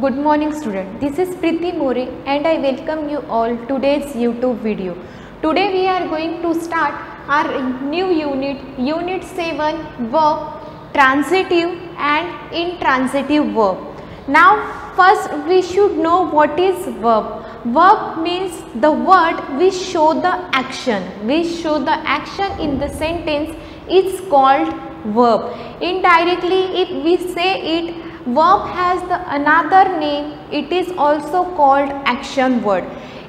Good morning student, this is Preeti More and I welcome you all today's YouTube video. Today we are going to start our new unit 7 verb, transitive and intransitive verb. Now first we should know what is verb. Verb means the word which show the action, in the sentence is called verb. Indirectly if we say it, verb has another name, it is also called action word.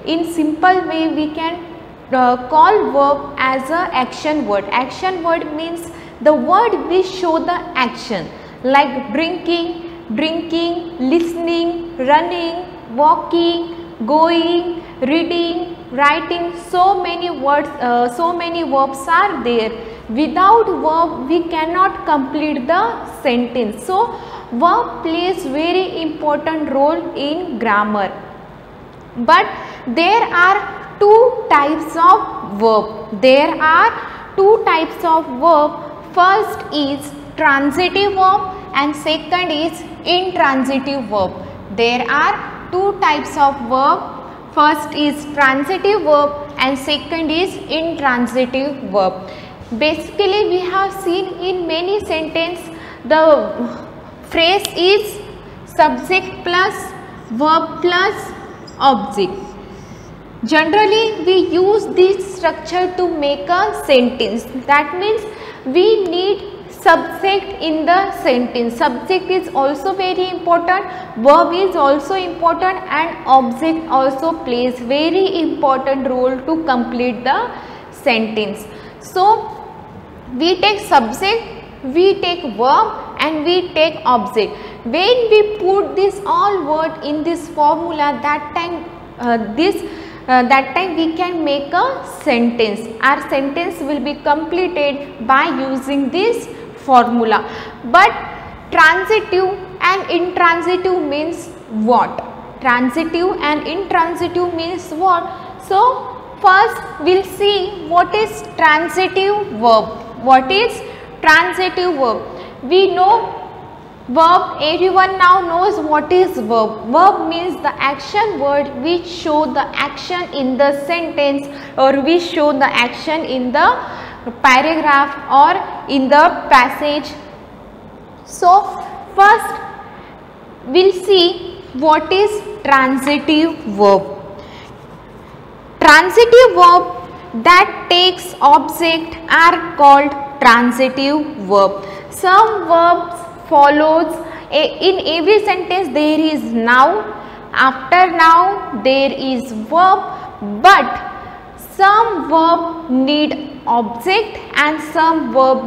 In simple way we can call verb as a action word. Action word means the word which show the action, like drinking, listening, running, walking, going, reading, writing. So many words, so many verbs are there. Without verb we cannot complete the sentence. So verb plays very important role in grammar. But there are two types of verb. First is transitive verb and second is intransitive verb. There are two types of verb. First is transitive verb and second is intransitive verb. Basically we have seen in many sentences the phrase is subject plus verb plus object. Generally we use this structure to make a sentence. That means we need subject in the sentence. Subject is also very important, verb is also important and object also plays very important role to complete the sentence. So we take subject, we take verb and we take object. When we put this all word in this formula, that time we can make a sentence. Our sentence will be completed by using this formula. But transitive and intransitive means what? Transitive and intransitive means what? So first we'll see what is transitive verb. What is transitive verb? We know verb, everyone now knows what is verb. Verb means the action word which show the action in the sentence or which show the action in the paragraph or in the passage. So first we'll see what is transitive verb. Transitive verb that takes object are called transitive verb. Some verbs follows, in every sentence there is noun, after noun there is verb, but some verb need object and some verb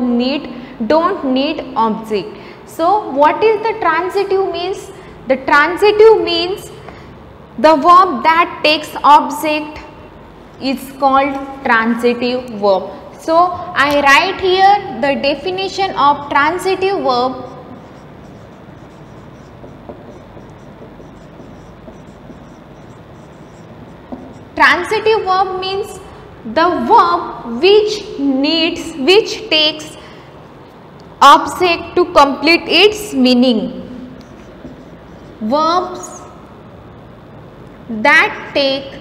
don't need object. So what is the transitive means? The transitive means the verb that takes object is called transitive verb. So I write here the definition of transitive verb. Transitive verb means the verb which takes object to complete its meaning. Verbs that take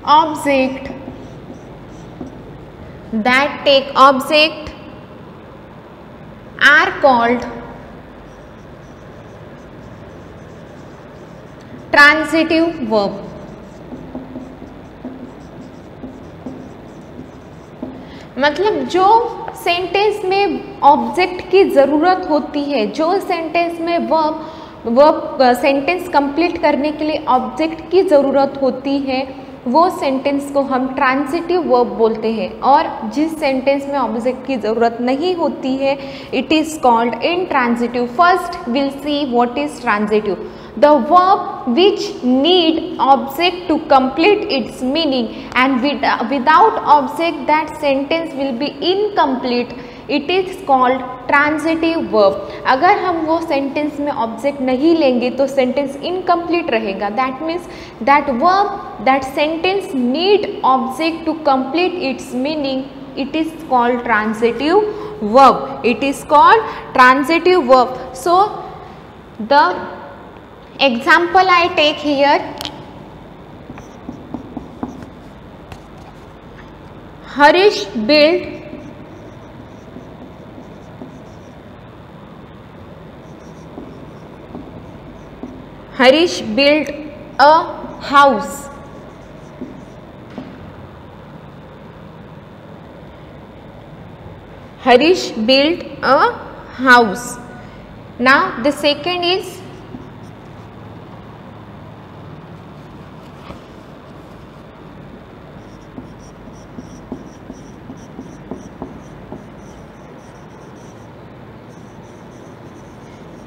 object are called transitive verb. मतलब जो sentence में object की ज़रूरत होती है, जो sentence में verb sentence complete करने के लिए ऑब्जेक्ट की ज़रूरत होती है, वो सेंटेंस को हम ट्रांजिटिव वर्ब बोलते हैं. और जिस सेंटेंस में ऑब्जेक्ट की ज़रूरत नहीं होती है, it is called intransitive. First will see what is transitive. The verb which need object to complete its meaning, and without object that sentence will be incomplete. It is called transitive verb. अगर हम वो sentence में object नहीं लेंगे तो sentence incomplete रहेगा. That means that verb that sentence need object to complete its meaning it is called transitive verb. It is called transitive verb. So the example I take here, Harish built a house. Harish built a house. Now the second is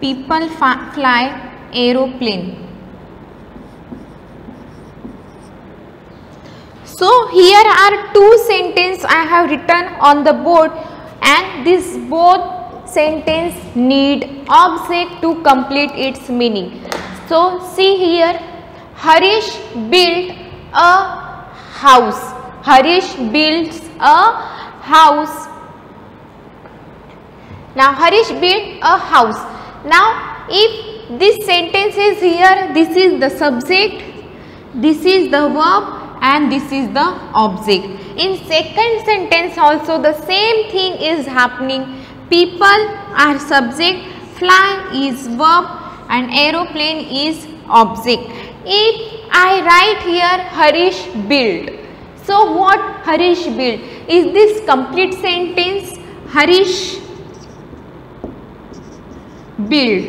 people fly aeroplane. So here are two sentences I have written on the board, and this both sentence need object to complete its meaning. So see here, Harish built a house. Harish builds a house. Now Harish built a house. Now if this sentence is here, this is the subject, this is the verb, and this is the object. In second sentence also the same thing is happening. People are subject, fly is verb, and aeroplane is object. If I write here Harish built, so what Harish built? Is this complete sentence? Harish built,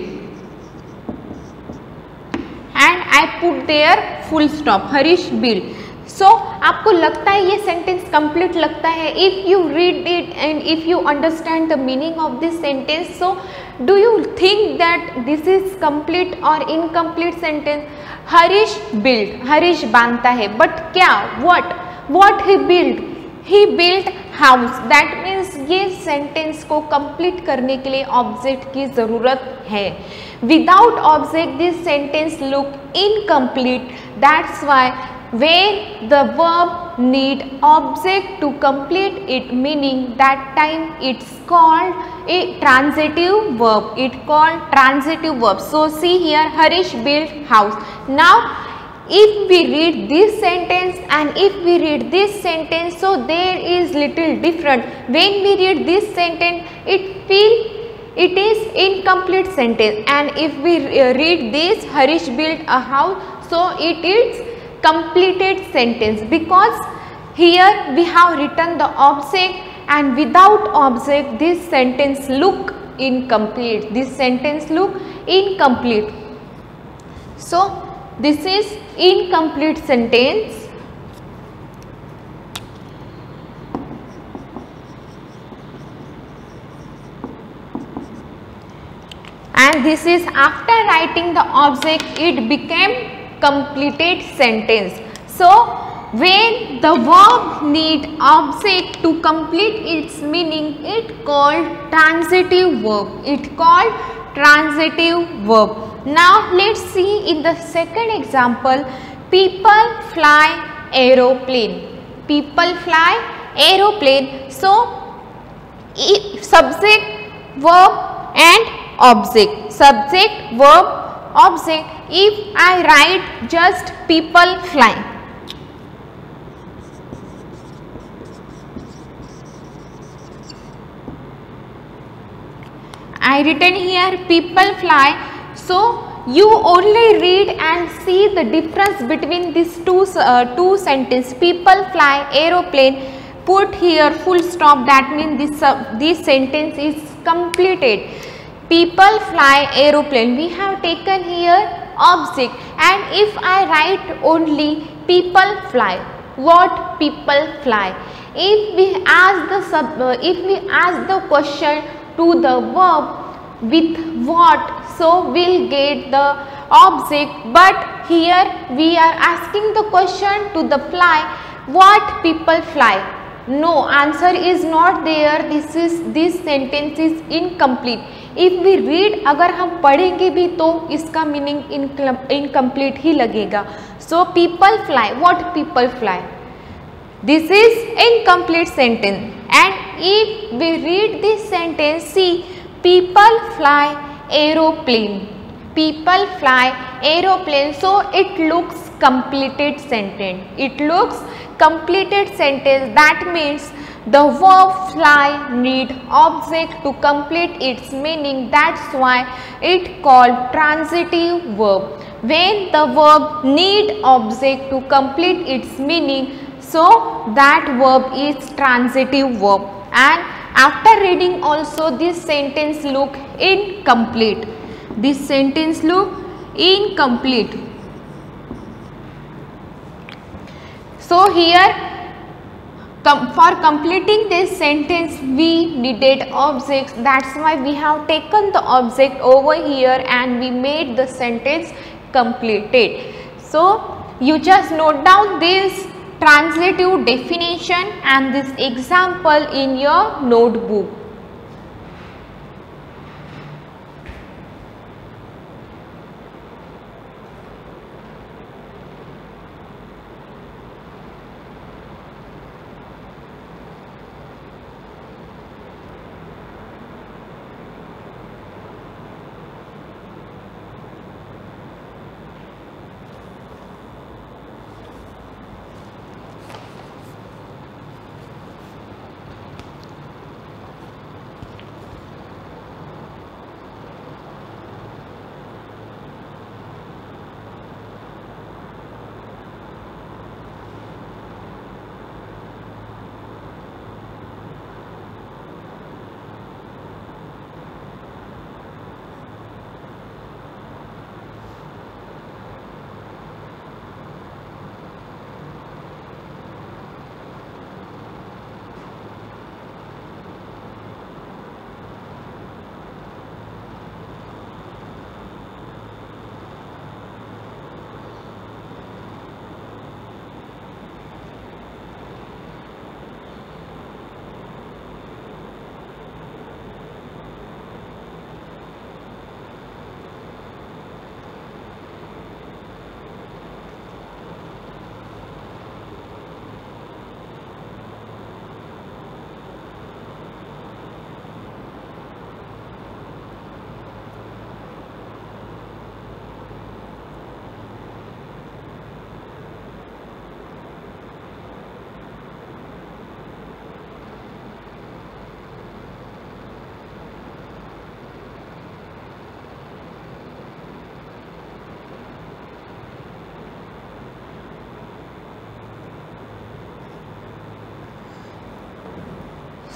and I put there full stop, Harish built. So आपको लगता है ये sentence complete लगता है? If you read it and if you understand the meaning of this sentence, so do you think that this is complete और incomplete sentence? Harish build, Harish बांधता है, but क्या, what he build? He build house. That means ये sentence को complete करने के लिए object की जरूरत है. Without object this sentence look incomplete. That's why when the verb need object to complete its meaning, that time it's called a transitive verb. It called transitive verb. So see here, Harish built house. Now if we read this sentence and if we read this sentence, so there is little different. When we read this sentence, it is incomplete sentence, and if we read this Harish built a house, so it is completed sentence, because here we have written the object, and without object this sentence look incomplete. This sentence look incomplete. So this is incomplete sentence. And this is after writing the object, it became completed sentence. So when the verb need object to complete its meaning, it called transitive verb. It called transitive verb. Now let's see in the second example, people fly aeroplane. People fly aeroplane. So subject, verb and object. Subject, verb, object. If I write just people fly, I written here people fly. So you only read and see the difference between these two sentences. People fly aeroplane, put here full stop. That means this sentence is completed. People fly aeroplane, we have taken here object, and if I write only people fly, what people fly? If we ask the question to the verb with what, so we'll get the object, but here we are asking the question to the fly, what people fly? No, answer is not there. This sentence is incomplete. If we read, अगर हम पढ़ेंगे भी तो इसका meaning incomplete ही लगेगा. So people fly, what people fly? This is incomplete sentence, And if we read this sentence, see, people fly aeroplane. People fly aeroplane. So it looks completed sentence. It looks completed sentence. That means the verb fly need object to complete its meaning. That's why it called transitive verb. When the verb need object to complete its meaning, so that verb is transitive verb. And after reading also, this sentence look incomplete. This sentence look incomplete. So here, for completing this sentence we needed objects. That's why we have taken the object over here and we made the sentence completed. So you just note down this transitive definition and this example in your notebook.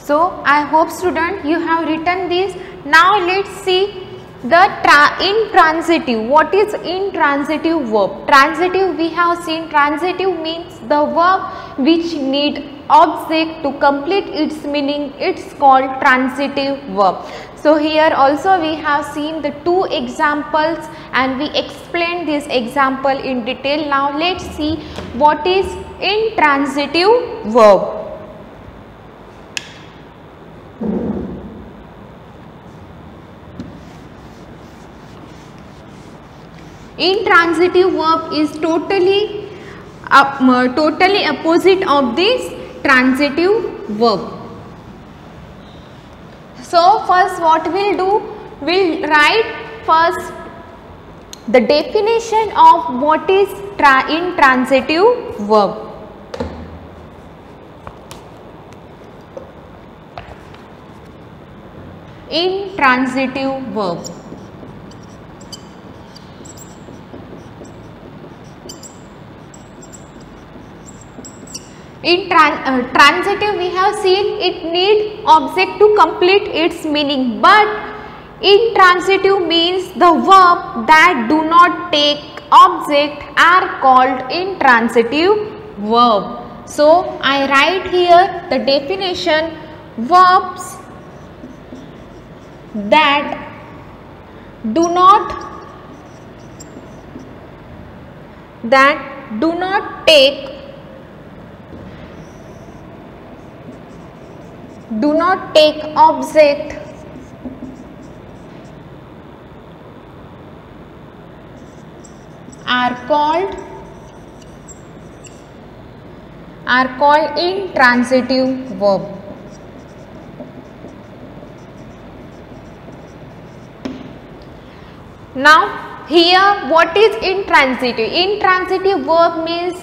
So I hope student you have written this. Now let's see the intransitive. What is intransitive verb? Transitive, we have seen transitive means the verb which need object to complete its meaning. It's called transitive verb. So here also we have seen the two examples and we explained this example in detail. Now let's see what is intransitive verb. Intransitive verb is totally opposite of this transitive verb. So first what we'll do, we'll write first the definition of what is intransitive verb. Intransitive verb. In transitive we have seen it need object to complete its meaning, but intransitive means the verb that do not take object are called intransitive verb. So I write here the definition: verbs that do not take object are called intransitive verb. Now here what is intransitive? Intransitive verb means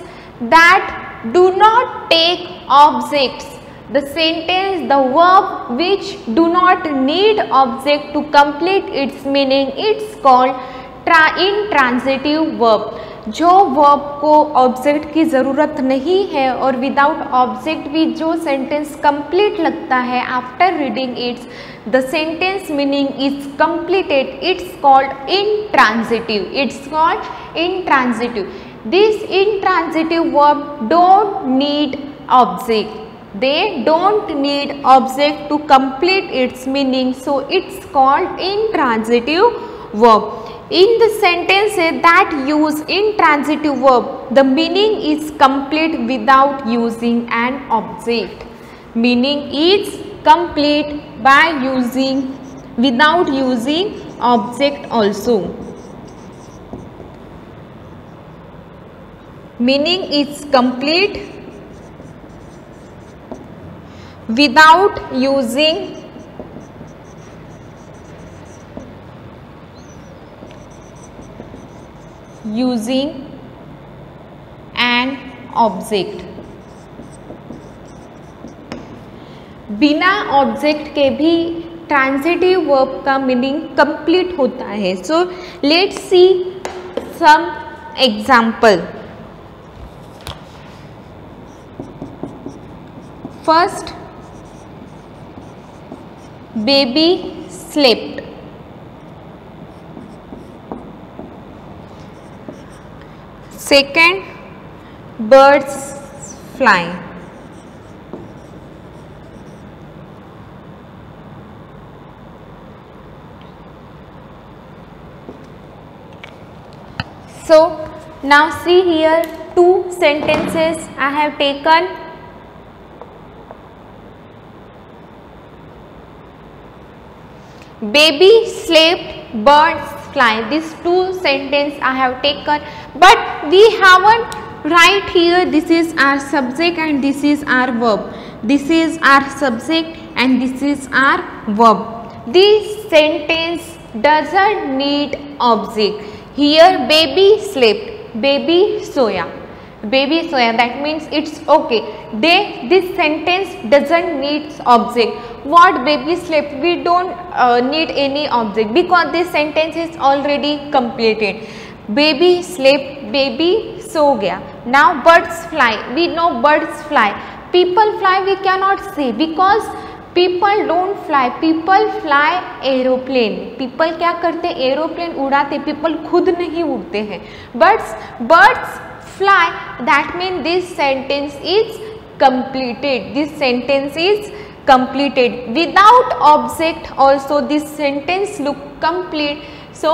that do not take objects. The sentence, the verb which do not need object to complete its meaning, it's called intransitive verb. जो verb को object की ज़रूरत नहीं है और without object भी जो sentence complete लगता है after reading it's, the sentence meaning is completed, it's called intransitive. It's called intransitive. This intransitive verb don't need object. They don't need object to complete its meaning, so it's called intransitive verb. In the sentences that use intransitive verb, the meaning is complete without using an object. Meaning is complete by using, without using object also. Meaning is complete without using an object. बिना object के भी transitive verb का meaning complete होता है. So let's see some example. First, baby slept. Second, birds fly. So now see here two sentences I have taken. Baby slept, birds fly. These two sentences I have taken, but we haven't write here this is our subject and this is our verb. This is our subject and this is our verb. This sentence doesn't need object. Here baby slept, baby soya. Baby soya, that means it's okay. This sentence doesn't need object. What baby slept, we don't need any object because this sentence is already completed. Baby slept, baby so gaya. Now birds fly, we know birds fly. People fly we cannot say because people don't fly. People fly aeroplane. People क्या करते, aeroplane उड़ाते, people खुद नहीं उड़ते हैं. Birds fly, that means this sentence is completed. This sentence is completed. Without object also this sentence look complete. So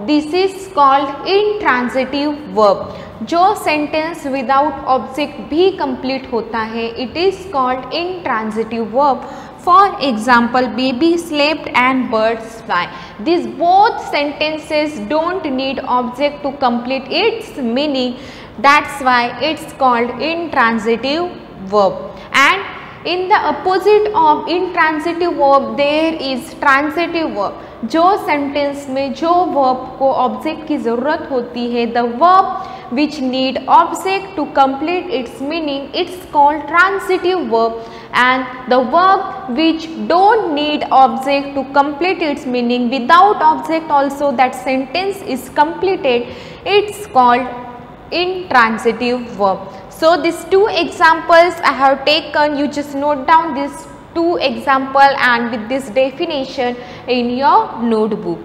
this is called intransitive verb. जो sentence without object भी complete होता है, it is called intransitive verb. For example, baby slept and birds fly. These both sentences don't need object to complete its meaning. That's why it's called intransitive verb. And in the opposite of intransitive verb there is transitive verb. जो sentence में जो verb को object की ज़रूरत होती है, the verb which need object to complete its meaning, it's called transitive verb. And the verb which don't need object to complete its meaning, without object also that sentence is completed, it's called intransitive verb. So these two examples I have taken, you just note down these two example and with this definition in your notebook.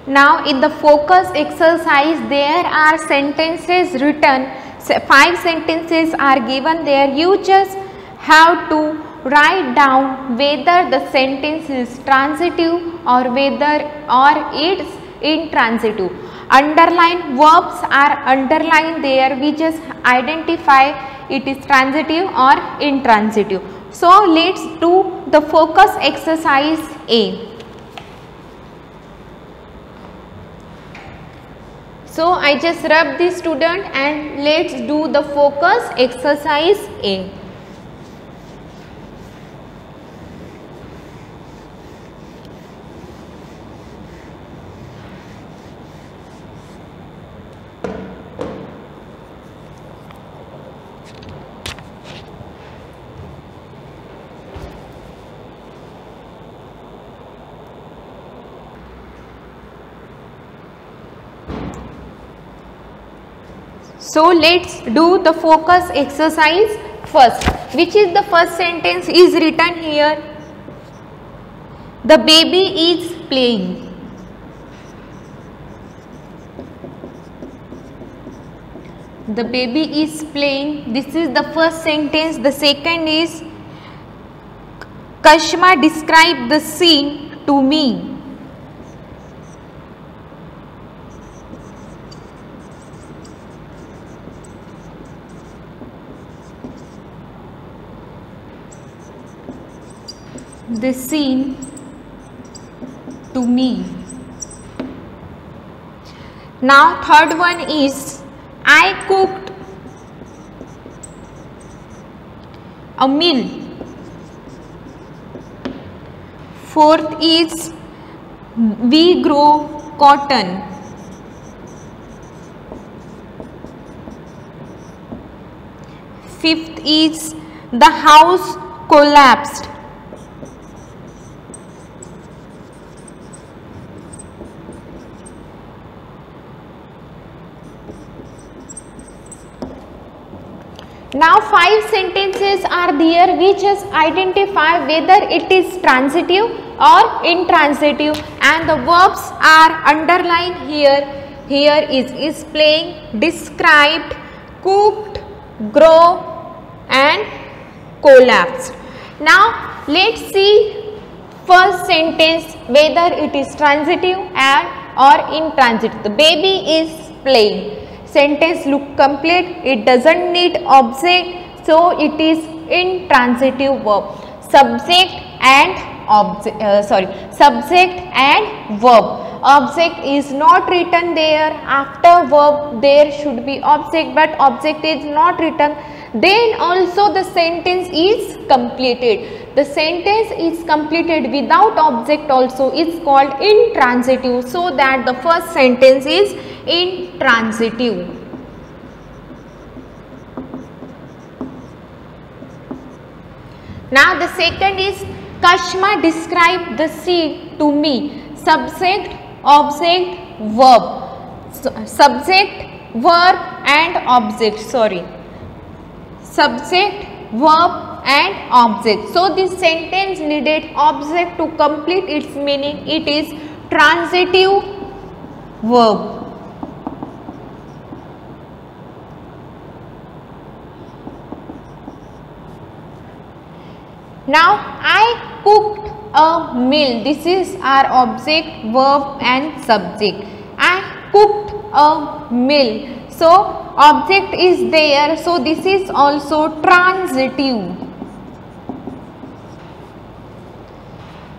Now in the focus exercise there are sentences written, 5 sentences are given there. You just have to write down whether the sentence is transitive or it's intransitive. Underline verbs are underlined there. We just identify it is transitive or intransitive. So let's do the focus exercise A. So I just rub the student and let's do the focus exercise A. So let's do the focus exercise first. Which is the first sentence is written here? The baby is playing. The baby is playing. This is the first sentence. The second is Kashma described the scene to me. The scene to me. Now third one is I cooked a meal. Fourth is we grow cotton. Fifth is the house collapsed. Now 5 sentences are there. We just identify whether it is transitive or intransitive, and the verbs are underlined here. Here is playing, described, cooked, grow and collapsed. Now let's see first sentence whether it is transitive or intransitive. The baby is playing. Sentence look complete, it doesn't need object, so it is intransitive verb. Subject and verb. Object is not written there. After verb there should be object, but object is not written. Then also the sentence is completed. The sentence is completed without object also is called intransitive, so that the first sentence is intransitive. Now the second is Kashma described the scene to me. Subject, object, verb. Subject, verb and object. Subject, verb and object. So this sentence needed object to complete its meaning. It is transitive verb. Now I cooked a meal. This is our object, verb and subject. I cooked a meal. So object is there. So this is also transitive.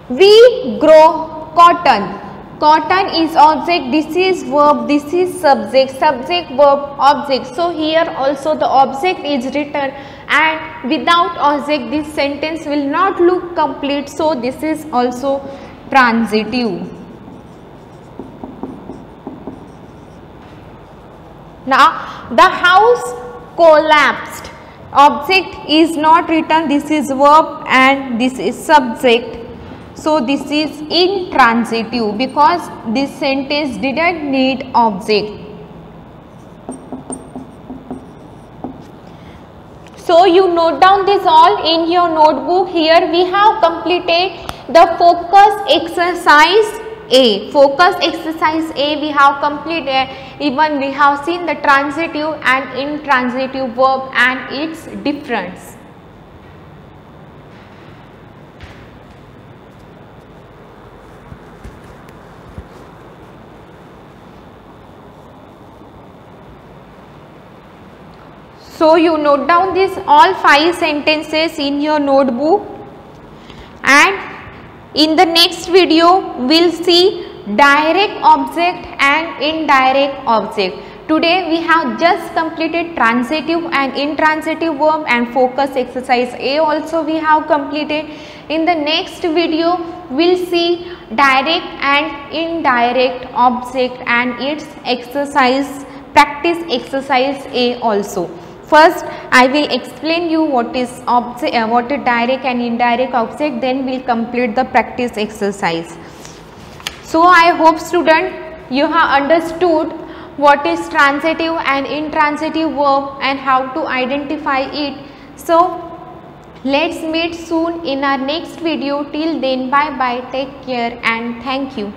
We grow cotton. Cotton is object, this is verb, this is subject, subject, verb, object. So here also the object is written, and without object this sentence will not look complete. So this is also transitive. Now the house collapsed. Object is not written, this is verb and this is subject. So this is intransitive because this sentence didn't need object. So you note down this all in your notebook. Here we have completed the focus exercise A. Focus exercise A we have completed. Even we have seen the transitive and intransitive verb and its difference. So you note down this all 5 sentences in your notebook, and in the next video we'll see direct object and indirect object. Today we have just completed transitive and intransitive verb and focus exercise A also we have completed. In the next video we'll see direct and indirect object and its exercise, practice exercise A also. First I will explain you what is object, what is direct and indirect object, then we will complete the practice exercise. So I hope student you have understood what is transitive and intransitive verb and how to identify it. So let's meet soon in our next video. Till then, bye bye, take care and thank you.